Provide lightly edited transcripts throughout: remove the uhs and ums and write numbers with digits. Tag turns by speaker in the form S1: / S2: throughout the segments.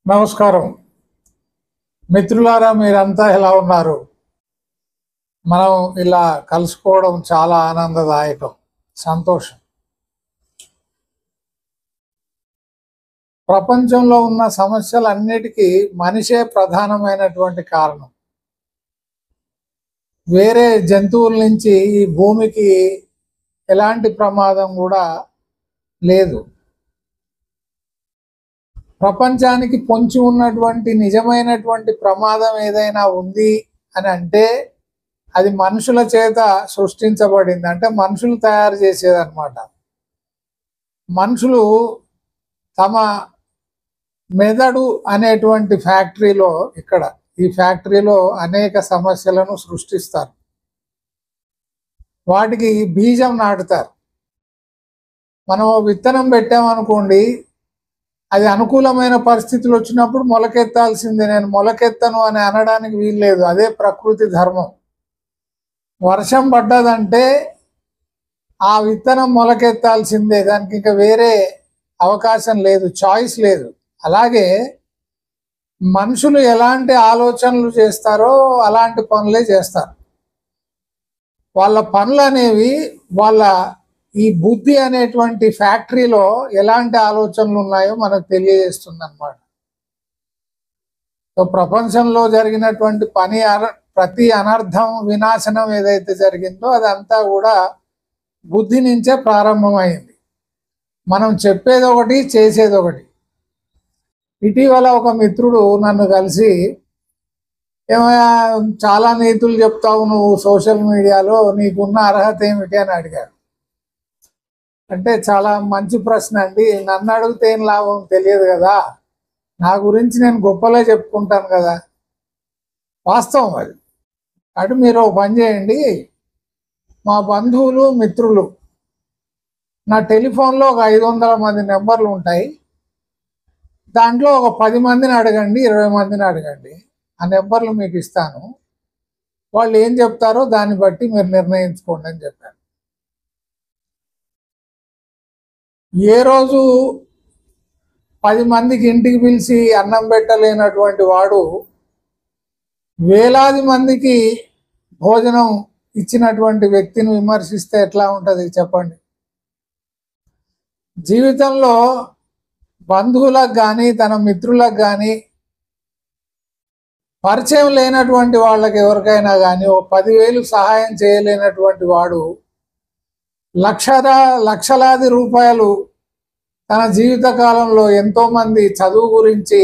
S1: నమస్కారం మిత్రులారా, మీరంతా ఎలా ఉన్నారు? మనం ఇలా కలుసుకోవడం చాలా ఆనందదాయకం, సంతోషం. ప్రపంచంలో ఉన్న సమస్యలన్నిటికీ మనిషే ప్రధానమైనటువంటి కారణం. వేరే జంతువుల నుంచి ఈ భూమికి ఎలాంటి ప్రమాదం కూడా లేదు. ప్రపంచానికి పొంచి ఉన్నటువంటి నిజమైనటువంటి ప్రమాదం ఏదైనా ఉంది అని అంటే అది మనుషుల చేత సృష్టించబడింది, అంటే మనుషులు తయారు చేసేదన్నమాట. మనుషులు తమ మెదడు అనేటువంటి ఫ్యాక్టరీలో, ఈ ఫ్యాక్టరీలో అనేక సమస్యలను సృష్టిస్తారు. వాటికి బీజం నాటుతారు. మనం విత్తనం పెట్టామనుకోండి, అది అనుకూలమైన పరిస్థితులు వచ్చినప్పుడు మొలకెత్తాల్సిందే. నేను మొలకెత్తను అని అనడానికి వీల్లేదు, అదే ప్రకృతి ధర్మం. వర్షం పడ్డదంటే ఆ విత్తనం మొలకెత్తాల్సిందే, దానికి ఇంకా వేరే అవకాశం లేదు, చాయిస్ లేదు. అలాగే మనుషులు ఎలాంటి ఆలోచనలు చేస్తారో అలాంటి పనులే చేస్తారు. వాళ్ళ పనులు అనేవి వాళ్ళ ఈ బుద్ధి అనేటువంటి ఫ్యాక్టరీలో ఎలాంటి ఆలోచనలు ఉన్నాయో మనకు తెలియజేస్తుంది అన్నమాట. సో ప్రపంచంలో జరిగినటువంటి ప్రతి అనర్థం, వినాశనం ఏదైతే జరిగిందో అదంతా కూడా బుద్ధి నుంచే ప్రారంభమైంది. మనం చెప్పేది ఒకటి, చేసేది ఒకటి. ఇటీవల ఒక మిత్రుడు నన్ను కలిసి, ఏమయ్యా చాలా నీతులు చెప్తావు నువ్వు సోషల్ మీడియాలో, నీకున్న అర్హత ఏమిటి అని అడిగాడు. అంటే చాలా మంచి ప్రశ్న అండి. నన్ను అడిగితే ఏం లాభం, తెలియదు కదా, నా గురించి నేను గొప్పలే చెప్పుకుంటాను కదా. వాస్తవం అది. అటు మీరు ఒక పని చేయండి, మా బంధువులు మిత్రులు, నా టెలిఫోన్లో ఒక 500 మంది నెంబర్లు ఉంటాయి. దాంట్లో ఒక 10 మందిని అడగండి, 20 మందిని అడగండి, ఆ నెంబర్లు మీకు ఇస్తాను. వాళ్ళు ఏం చెప్తారో దాన్ని బట్టి మీరు నిర్ణయించుకోండి అని చెప్పాను. ఏ రోజు 10 మందికి ఇంటికి పిలిచి అన్నం పెట్టలేనటువంటి వాడు వేలాది మందికి భోజనం ఇచ్చినటువంటి వ్యక్తిని విమర్శిస్తే ఎట్లా ఉంటుంది చెప్పండి? జీవితంలో బంధువులకు కానీ తన మిత్రులకు కానీ పరిచయం లేనటువంటి వాళ్ళకి ఎవరికైనా కానీ ఓ 10,000 సహాయం చేయలేనటువంటి వాడు లక్షలాది రూపాయలు తన జీవిత కాలంలో ఎంతోమంది చదువు గురించి,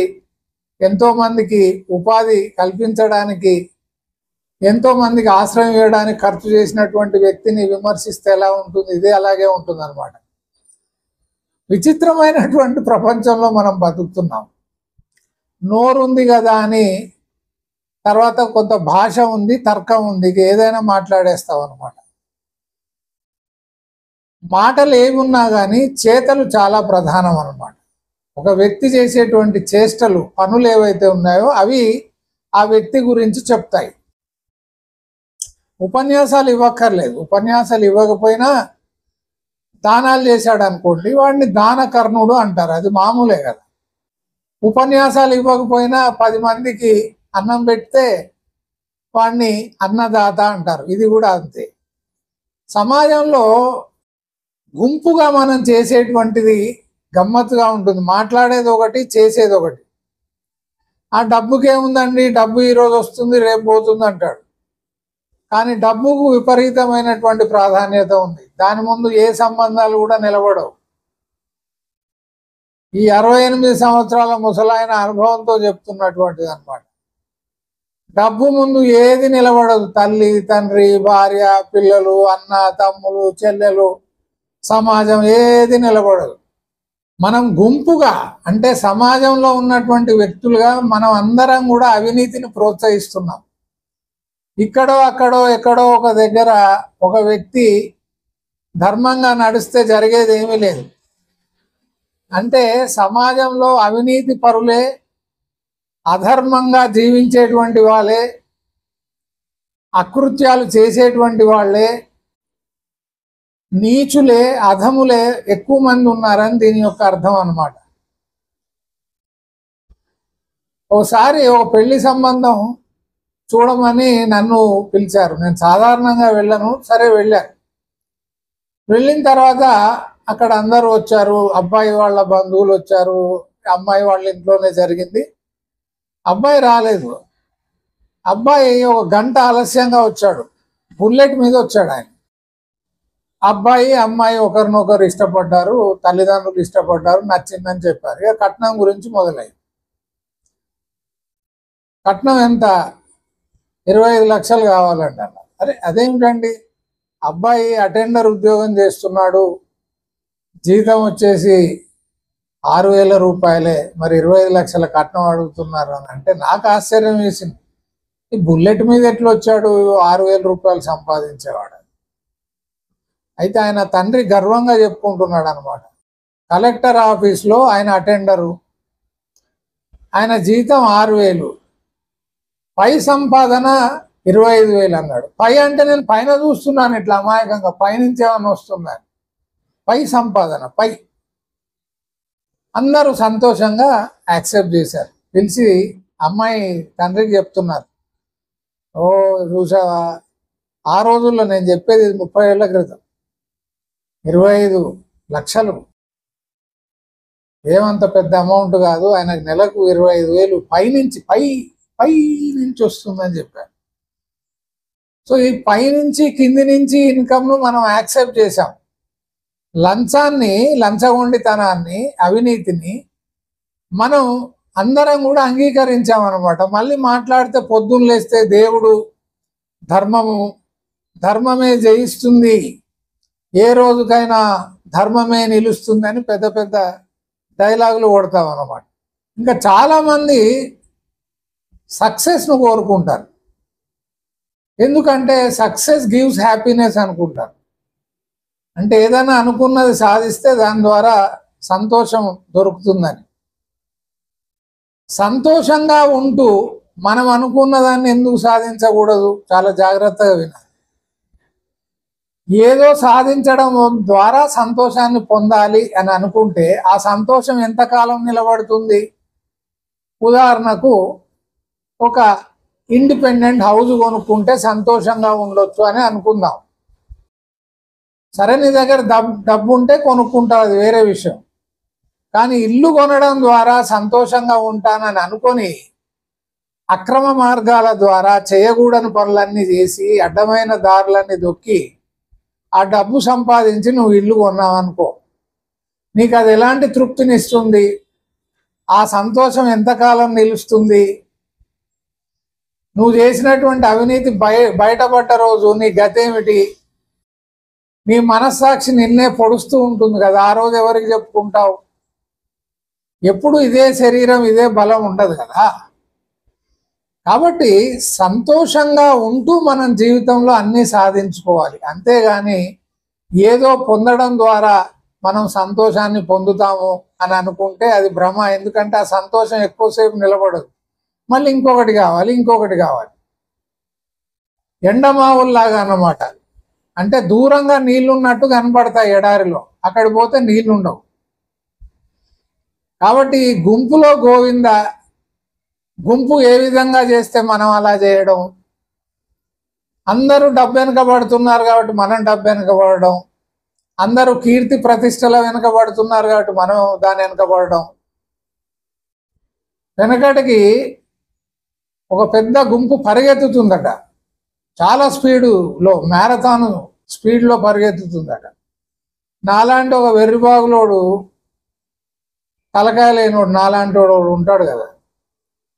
S1: ఎంతోమందికి ఉపాధి కల్పించడానికి, ఎంతోమందికి ఆశ్రయం ఇవ్వడానికి ఖర్చు చేసినటువంటి వ్యక్తిని విమర్శిస్తే ఎలా ఉంటుంది? ఇదే అలాగే ఉంటుంది అన్నమాట. విచిత్రమైనటువంటి ప్రపంచంలో మనం బతుకుతున్నాం. నోరుంది కదా అని తర్వాత కొంత భాష ఉంది, తర్కం ఉంది, ఏదైనా మాట్లాడేస్తాం అన్నమాట. మాటలు ఏమున్నా కానీ చేతలు చాలా ప్రధానం అన్నమాట. ఒక వ్యక్తి చేసేటువంటి చేష్టలు, పనులు ఏవైతే ఉన్నాయో అవి ఆ వ్యక్తి గురించి చెప్తాయి. ఉపన్యాసాలు ఇవ్వక్కర్లేదు. ఉపన్యాసాలు ఇవ్వకపోయినా దానాలు చేశాడు అనుకోండి, వాడిని దానకర్ణుడు అంటారు, అది మామూలే కదా. ఉపన్యాసాలు ఇవ్వకపోయినా 10 మందికి అన్నం పెడితే వాడిని అన్నదాత అంటారు, ఇది కూడా అంతే. సమాజంలో గుంపుగా మనం చేసేటువంటిది గమ్మత్తుగా ఉంటుంది. మాట్లాడేది ఒకటి, చేసేది ఒకటి. ఆ డబ్బుకి ఏముందండి, డబ్బు ఈరోజు వస్తుంది రేపు పోతుంది అంటాడు. కానీ డబ్బుకు విపరీతమైనటువంటి ప్రాధాన్యత ఉంది. దాని ముందు ఏ సంబంధాలు కూడా నిలబడవు. ఈ 68 సంవత్సరాల ముసలాయన అనుభవంతో చెప్తున్నటువంటిది అన్నమాట. డబ్బు ముందు ఏది నిలబడదు. తల్లి, తండ్రి, భార్య, పిల్లలు, అన్న, తమ్ములు, చెల్లెలు, సమాజం ఏది నిలబడదు. మనం గుంపుగా, అంటే సమాజంలో ఉన్నటువంటి వ్యక్తులుగా మనం అందరం కూడా అవినీతిని ప్రోత్సహిస్తున్నాం. ఇక్కడో అక్కడో ఎక్కడో ఒక దగ్గర ఒక వ్యక్తి ధర్మంగా నడిస్తే జరిగేది ఏమీ లేదు. అంటే సమాజంలో అవినీతి పరులే, అధర్మంగా జీవించేటువంటి వాళ్ళే, అకృత్యాలు చేసేటువంటి వాళ్ళే, నీచులే, అధములే ఎక్కువ మంది ఉన్నారని దీని యొక్క అర్థం అన్నమాట. ఒకసారి ఒక పెళ్లి సంబంధం చూడమని నన్ను పిలిచారు. నేను సాధారణంగా వెళ్ళను, సరే వెళ్ళాను. వెళ్ళిన తర్వాత అక్కడ అందరూ వచ్చారు, అబ్బాయి వాళ్ళ బంధువులు వచ్చారు, అమ్మాయి వాళ్ళ ఇంట్లోనే జరిగింది. అబ్బాయి రాలేదు. అబ్బాయి ఒక గంట ఆలస్యంగా వచ్చాడు, బుల్లెట్ మీద వచ్చాడు ఆయన. అబ్బాయి అమ్మాయి ఒకరినొకరు ఇష్టపడ్డారు, తల్లిదండ్రులు ఇష్టపడ్డారు, నచ్చిందని చెప్పారు. ఇక కట్నం గురించి మొదలైంది. కట్నం ఎంత? 25 లక్షలు కావాలంట. అరే అదేమిటండి, అబ్బాయి అటెండర్ ఉద్యోగం చేస్తున్నాడు, జీతం వచ్చేసి 6,000 రూపాయలే, మరి 25 లక్షల కట్నం అడుగుతున్నారు అని అంటే నాకు ఆశ్చర్యం వేసింది. ఈ బుల్లెట్ మీద ఎట్లా వచ్చాడు 6,000 రూపాయలు సంపాదించేవాడు? అయితే ఆయన తండ్రి గర్వంగా చెప్పుకుంటున్నాడు అనమాట. కలెక్టర్ ఆఫీస్లో ఆయన అటెండరు, ఆయన జీతం 6,000, పై సంపాదన 25,000 అన్నాడు. పై అంటే నేను పైన చూస్తున్నాను ఇట్లా అమాయకంగా, పైనుంచి ఏమన్నా వస్తున్నాను. పై సంపాదన, పై. అందరూ సంతోషంగా యాక్సెప్ట్ చేశారు. పిలిచి అమ్మాయి తండ్రికి చెప్తున్నారు, ఓ చూసావా, ఆ రోజుల్లో నేను చెప్పేది 30 ఏళ్ల క్రితం, 25 లక్షలు ఏమంత పెద్ద అమౌంట్ కాదు, ఆయనకు నెలకు 25,000 పై నుంచి వస్తుందని చెప్పారు. సో ఈ పై నుంచి కింది నుంచి ఇన్కమ్ను మనం యాక్సెప్ట్ చేశాం. లంచాన్ని, లంచగొండితనాన్ని, అవినీతిని మనం అందరం కూడా అంగీకరించామన్నమాట. మళ్ళీ మాట్లాడితే పొద్దున్న లేస్తే దేవుడు, ధర్మమే జయిస్తుంది, ఏ రోజుకైనా ధర్మమే నిలుస్తుందని పెద్ద పెద్ద డైలాగులు కొడతాం అన్నమాట. ఇంకా చాలామంది సక్సెస్ను కోరుకుంటారు. ఎందుకంటే సక్సెస్ గివ్స్ హ్యాపీనెస్ అనుకుంటారు. అంటే ఏదైనా అనుకున్నది సాధిస్తే దాని ద్వారా సంతోషం దొరుకుతుందని. సంతోషంగా ఉంటూ మనం అనుకున్న దాన్ని ఎందుకు సాధించకూడదు? చాలా జాగ్రత్తగా వినాలి. ఏదో సాధించడం ద్వారా సంతోషాన్ని పొందాలి అని అనుకుంటే ఆ సంతోషం ఎంతకాలం నిలబడుతుంది? ఉదాహరణకు ఒక ఇండిపెండెంట్ హౌస్ కొనుక్కుంటే సంతోషంగా ఉండొచ్చు అని అనుకుందాం. సరే, నీ దగ్గర డబ్బు ఉంటే కొనుక్కుంటావు, అది వేరే విషయం. కానీ ఇల్లు కొనడం ద్వారా సంతోషంగా ఉంటానని అనుకొని అక్రమ మార్గాల ద్వారా చేయకూడని పనులన్నీ చేసి అడ్డమైన దారులన్నీ దొక్కి ఆ డబ్బు సంపాదించి నువ్వు ఇల్లు కొన్నావు అనుకో, నీకు అది ఎలాంటి తృప్తిని ఇస్తుంది? ఆ సంతోషం ఎంతకాలం నిలుస్తుంది? నువ్వు చేసినటువంటి అవినీతి బయటపడ్డ రోజు నీ గతేమిటి? నీ మనస్సాక్షి నిన్నే పొడుస్తూ ఉంటుంది కదా, ఆ రోజు ఎవరికి చెప్పుకుంటావు? ఎప్పుడు ఇదే శరీరం, ఇదే బలం ఉండదు కదా. కాబట్టి సంతోషంగా ఉంటూ మనం జీవితంలో అన్నీ సాధించుకోవాలి. అంతేగాని ఏదో పొందడం ద్వారా మనం సంతోషాన్ని పొందుతాము అని అనుకుంటే అది భ్రమ. ఎందుకంటే ఆ సంతోషం ఎక్కువసేపు నిలబడదు, మళ్ళీ ఇంకొకటి కావాలి. ఎండమావుల్లాగా అన్నమాట. అంటే దూరంగా నీళ్లున్నట్టు కనపడతాయి ఎడారిలో, అక్కడికి పోతే నీళ్లుండవు. కాబట్టి గుంపులో గోవింద, గుంపు ఏ విధంగా చేస్తే మనం అలా చేయడం. అందరూ డబ్బు వెనకబడుతున్నారు కాబట్టి మనం డబ్బు వెనకబడడం, అందరూ కీర్తి ప్రతిష్టల వెనకబడుతున్నారు కాబట్టి మనం దాని వెనకబడడం. వెనకటికి ఒక పెద్ద గుంపు పరిగెత్తుతుందట, చాలా స్పీడులో, మ్యారథాన్ స్పీడ్లో పరిగెత్తుతుందట. నాలాంటి ఒక వెర్రిబాగులోడు, తలకాయ లేనోడు, నాలాంటి వాడు ఉంటాడు కదా,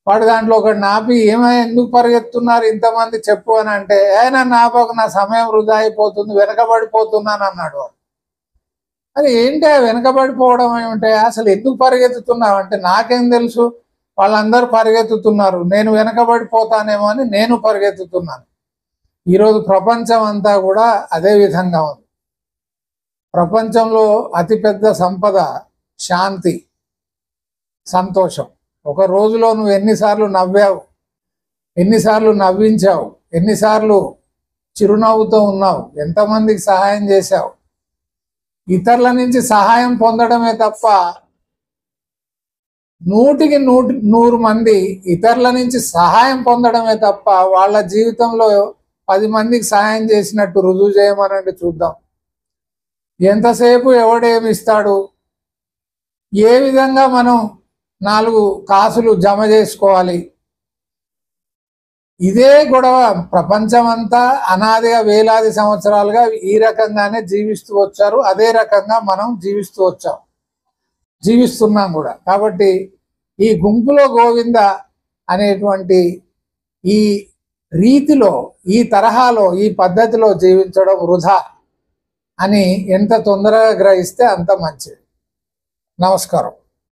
S1: వాడు దాంట్లో ఒకటి నాపి, ఏమైనా ఎందుకు పరిగెత్తున్నారు ఇంతమంది చెప్పు అని అంటే, నన్ను ఆపకు, నా సమయం వృధా అయిపోతుంది, వెనకబడిపోతున్నాను అన్నాడు. అది ఏంటి వెనకబడిపోవడం ఏమిటే, అసలు ఎందుకు పరిగెత్తుతున్నావు అంటే, నాకేం తెలుసు, వాళ్ళందరూ పరిగెత్తుతున్నారు, నేను వెనకబడిపోతానేమో అని నేను పరిగెత్తుతున్నాను. ఈరోజు ప్రపంచం అంతా కూడా అదే విధంగా ఉంది. ప్రపంచంలో అతిపెద్ద సంపద శాంతి, సంతోషం. ఒక రోజులో నువ్వు ఎన్నిసార్లు నవ్వావు, ఎన్నిసార్లు నవ్వించావు, ఎన్నిసార్లు చిరునవ్వుతో ఉన్నావు, ఎంతమందికి సహాయం చేశావు. ఇతరుల నుంచి సహాయం పొందడమే తప్ప 100కి 100 మంది ఇతరుల నుంచి సహాయం పొందడమే తప్ప వాళ్ళ జీవితంలో 10 మందికి సహాయం చేసినట్టు రుజువు చేయమనండి చూద్దాం. ఎంతసేపు ఎవడేమి ఇస్తాడు, ఏ విధంగా మనం 4 కాసులు జమ చేసుకోవాలి, ఇదే గొడవ. ప్రపంచమంతా అనాదిగా వేలాది సంవత్సరాలుగా ఈ రకంగానే జీవిస్తూ వచ్చారు. అదే రకంగా మనం జీవిస్తున్నాం కూడా. కాబట్టి ఈ గుంపులో గోవింద అనేటువంటి ఈ రీతిలో, ఈ తరహాలో, ఈ పద్ధతిలో జీవించడం వృధా అని ఎంత తొందరగా గ్రహిస్తే అంత మంచిది. నమస్కారం.